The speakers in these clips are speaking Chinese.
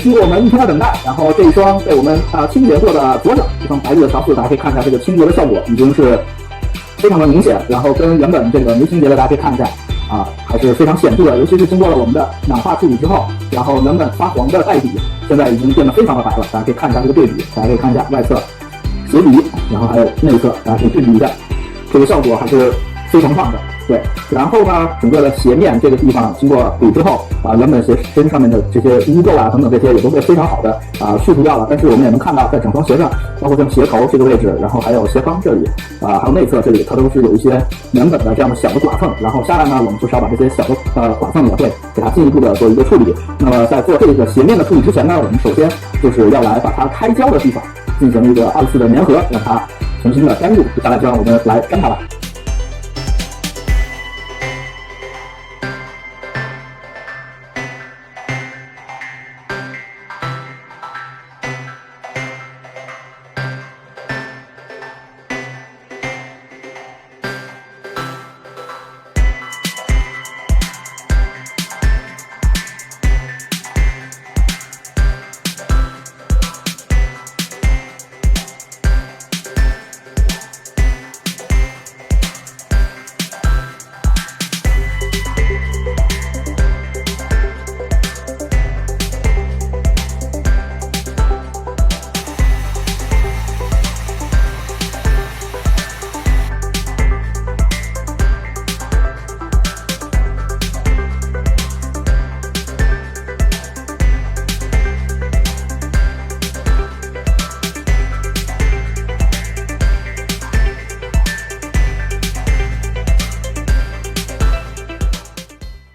经过我们一天的等待，然后这一双被我们清洁过的左脚，这双白绿的条刺，大家可以看一下这个清洁的效果已经是非常的明显，然后跟原本这个没清洁的大家可以看一下还是非常显著的，尤其是经过了我们的氧化处理之后，然后原本发黄的带底现在已经变得非常的白了，大家可以看一下这个对比，大家可以看一下外侧鞋底，然后还有内侧，大家可以对比一下，这个效果还是非常棒的。对，然后呢，整个的鞋面这个地方经过补之后原本鞋身上面的这些污垢等等这些也都被非常好的去除掉了。但是我们也能看到，在整双鞋上，包括像鞋头这个位置，然后还有鞋帮这里还有内侧这里，它都是有一些原本的这样的小的刮缝。然后下来呢，我们就是要把这些小的刮缝也会给它进一步的做一个处理。那么在做这个鞋面的处理之前呢，我们首先就是要来把它开胶的地方进行一个2次的粘合，让它重新的粘入。接下来就让我们来粘它了。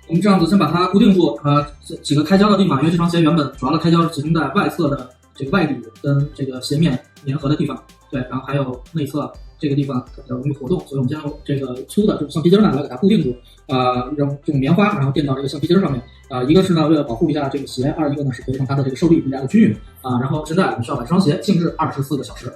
我们这样子先把它固定住，几个开胶的地方，因为这双鞋原本主要的开胶是集中在外侧的这个外底跟这个鞋面粘合的地方，对，然后还有内侧这个地方比较容易活动，所以我们将用这个粗的这种橡皮筋呢来给它固定住，用棉花然后垫到这个橡皮筋上面，一个是呢为了保护一下这个鞋，二一个呢是可以让它的这个受力更加的均匀，然后现在我们需要把这双鞋静置24个小时。